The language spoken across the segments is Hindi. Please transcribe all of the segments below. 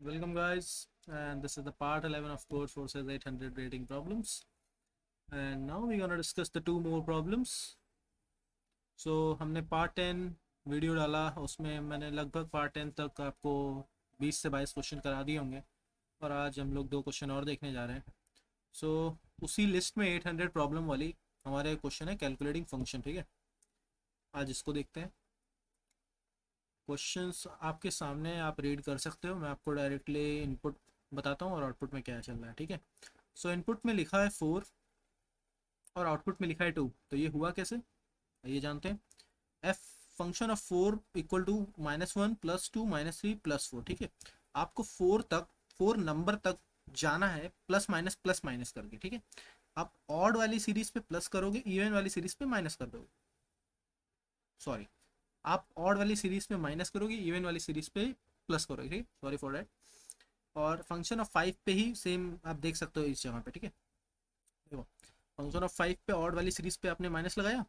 Welcome guys, and this is the part 11 of Code Forces 800 rating problems. And now we're gonna discuss the two more problems. So हमने पार्ट 10 वीडियो डाला, उसमें मैंने लगभग पार्ट 10 तक आपको 20 से 22 क्वेश्चन करा दिए होंगे, और आज हम लोग दो क्वेश्चन और देखने जा रहे हैं. सो उसी लिस्ट में 800 प्रॉब्लम वाली हमारे क्वेश्चन है कैलकुलेटिंग फंक्शन. ठीक है, आज इसको देखते हैं. क्वेश्चंस आपके सामने, आप रीड कर सकते हो. मैं आपको डायरेक्टली इनपुट बताता हूँ और आउटपुट में क्या चल रहा है. ठीक है, सो इनपुट में लिखा है 4 और आउटपुट में लिखा है 2. तो ये हुआ कैसे, ये जानते हैं. F function of 4 equal to -1 +2 -3 +4. ठीक है, आपको 4 नंबर तक जाना है, प्लस माइनस करके. ठीक है, आप ऑड वाली सीरीज पे प्लस करोगे, इवन वाली सीरीज पे माइनस कर दोगे. सॉरी, आप ऑड वाली सीरीज पे माइनस करोगे, इवन वाली सीरीज पे प्लस करोगे. ठीक है, सॉरी फॉर डैट. और फंक्शन ऑफ 5 पे ही सेम आप देख सकते हो इस जगह पे. ठीक है, देखो, फंक्शन ऑफ 5 पे ऑड वाली सीरीज पे आपने माइनस लगाया,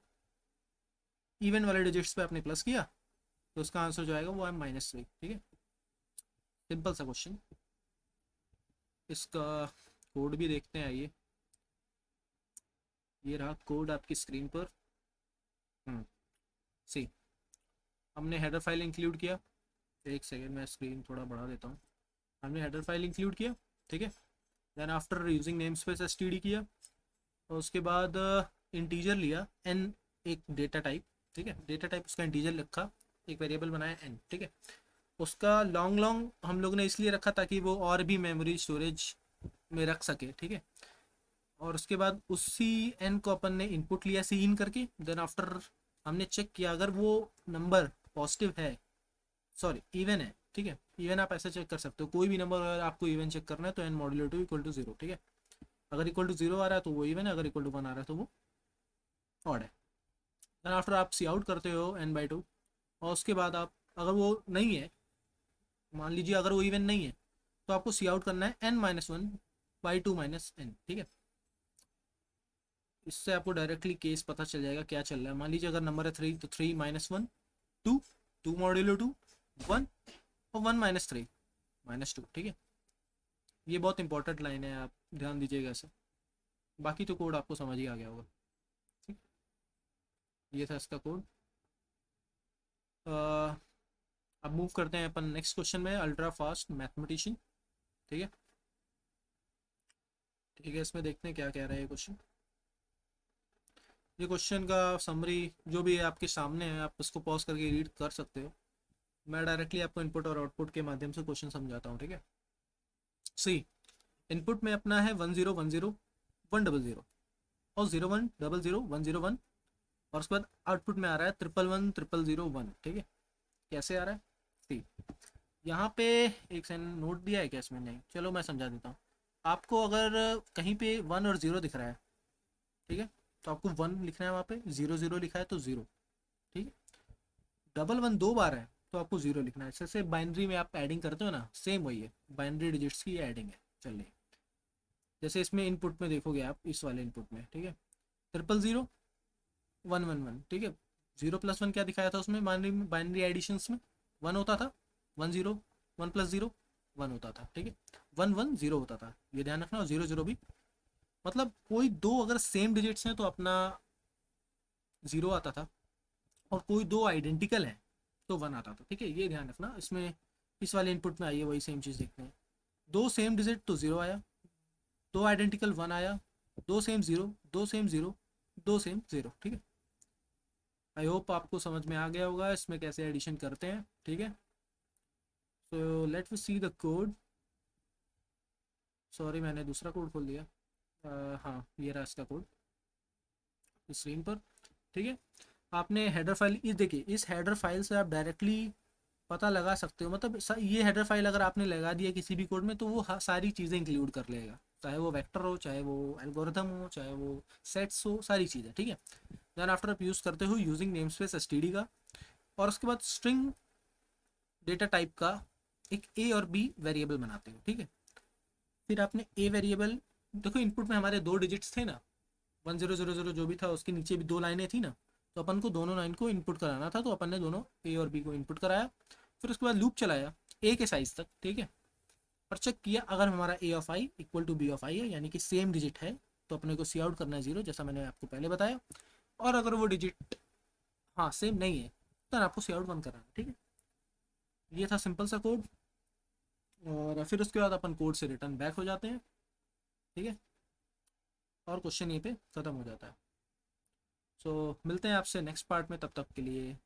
इवन वाले डिजिट्स पे आपने प्लस किया, तो उसका आंसर जो आएगा वो है -3. ठीक है, सिंपल सा क्वेश्चन. इसका कोड भी देखते हैं. आइए, ये रहा कोड आपकी स्क्रीन पर. सी, हमने हेडर फाइल इंक्लूड किया. एक सेकेंड, मैं स्क्रीन थोड़ा बढ़ा देता हूँ. हमने हेडर फाइल इंक्लूड किया. ठीक है, then after using name space STD किया, और उसके बाद इंटीजर लिया एन, एक डेटा टाइप. ठीक है, डेटा टाइप उसका इंटीजर रखा, एक वेरिएबल बनाया एन. ठीक है, उसका लॉन्ग लॉन्ग हम लोग ने इसलिए रखा ताकि वो और भी मेमोरी स्टोरेज में रख सके. ठीक है, और उसके बाद उसी एन को अपन ने इनपुट लिया सी इन करके. देन आफ्टर हमने चेक किया, अगर वो नंबर पॉजिटिव है, सॉरी इवन है. ठीक है, इवन आप ऐसे चेक कर सकते हो, कोई भी नंबर अगर आपको इवन चेक करना है तो एन मॉड्यूलो 2 इक्वल टू 0. ठीक है, अगर इक्वल टू 0 आ रहा है तो वो इवन है, अगर इक्वल टू 1 आ रहा है तो वो ऑड है. देन आफ्टर आप सी आउट करते हो n/2, और उसके बाद आप, अगर वो नहीं है, मान लीजिए अगर वो इवन नहीं है, तो आपको सी आउट करना है n-1/2 - n. ठीक है, इससे आपको डायरेक्टली केस पता चल जाएगा क्या चल रहा है. मान लीजिए अगर नंबर है 3, तो 3 -1 2, 2 मॉड्यूलो 2 1, और 1 -3 -2. ठीक है, ये बहुत इंपॉर्टेंट लाइन है, आप ध्यान दीजिएगा इसे. बाकी तो कोड आपको समझ ही आ गया होगा. ठीक, ये था इसका कोड. अब मूव करते हैं अपन नेक्स्ट क्वेश्चन में, अल्ट्रा फास्ट मैथमेटिशियन. ठीक है, ठीक है, इसमें देखते हैं क्या कह रहा है ये क्वेश्चन. ये क्वेश्चन का समरी जो भी है आपके सामने है, आप इसको पॉज करके रीड कर सकते हो. मैं डायरेक्टली आपको इनपुट और आउटपुट के माध्यम से क्वेश्चन समझाता हूँ. ठीक है, सी, इनपुट में अपना है 1010 100 और 0100 101, और उसके बाद आउटपुट में आ रहा है 111001. ठीक है, कैसे आ रहा है, सी, यहाँ पे एक सेकंड नोट दिया है क्या इसमें, नहीं, चलो मैं समझा देता हूँ. आपको अगर कहीं पे 1 और 0 दिख रहा है, ठीक है, तो आपको 1 लिखना है, वहाँ पे 0 0 लिखा है तो 0. ठीक है, 11 दो बार है तो आपको 0 लिखना है. जैसे बाइनरी में आप एडिंग करते हो ना, सेम वही है, बाइनरी डिजिट्स की एडिंग है. चलिए, जैसे इसमें इनपुट में देखोगे आप, इस वाले इनपुट में, ठीक है, 000 111. ठीक है, 0 + 1 क्या दिखाया था उसमें, बाइनरी एडिशंस में 1 होता था, 10 1 + 0 1 होता था. ठीक है, 1 1 0 होता था, ये ध्यान रखना. और 0 0 भी, मतलब कोई दो अगर सेम डिजिट्स हैं तो अपना 0 आता था, और कोई दो आइडेंटिकल हैं तो 1 आता था. ठीक है, ये ध्यान रखना. इसमें इस वाले इनपुट में आइए, वही सेम चीज़ देखते हैं. दो सेम डिजिट तो 0 आया, दो आइडेंटिकल 1 आया, दो सेम 0, दो सेम 0, दो सेम 0. ठीक है, आई होप आपको समझ में आ गया होगा इसमें कैसे एडिशन करते हैं. ठीक है, so let we see the code. Sorry, मैंने दूसरा कोड खोल दिया. हाँ, ये रहा इसका कोड स्क्रीन पर. ठीक है, आपने हेडर फाइल, ये देखिए, इस हेडर फाइल से आप डायरेक्टली पता लगा सकते हो. मतलब ये हेडर फाइल अगर आपने लगा दिया किसी भी कोड में, तो वो सारी चीज़ें इंक्लूड कर लेगा, चाहे वो वेक्टर हो, चाहे वो एल्गोरिथम हो, चाहे वो सेट्स हो, सारी चीज़ें. ठीक है, देन आफ्टर आप यूज़ करते हो यूजिंग नेम स्पेस एसटीडी का, और उसके बाद स्ट्रिंग डेटा टाइप का एक ए और बी वेरिएबल बनाते हो. ठीक है, फिर आपने ए वेरिएबल, देखो इनपुट में हमारे दो डिजिट्स थे ना, 1000 जो भी था, उसके नीचे भी दो लाइनें थी ना, तो अपन को दोनों लाइन को इनपुट कराना था, तो अपन ने दोनों ए और बी को इनपुट कराया. फिर उसके बाद लूप चलाया ए के साइज तक. ठीक है, और चेक किया अगर हमारा A of I equal to B of I है, यानी कि सेम डिजिट है, तो अपने को सी आउट करना है 0, जैसा मैंने आपको पहले बताया। और अगर वो डिजिट हाँ सेम नहीं है तो आपको सी आउट बंद कराना है, ठीक है। ये था सिंपल सा कोड। और फिर उसके बाद अपन कोड से रिटर्न बैक हो जाते हैं, ठीक है। और क्वेश्चन ये पे ख़त्म हो जाता है। सो मिलते हैं आपसे नेक्स्ट पार्ट में, तब तक के लिए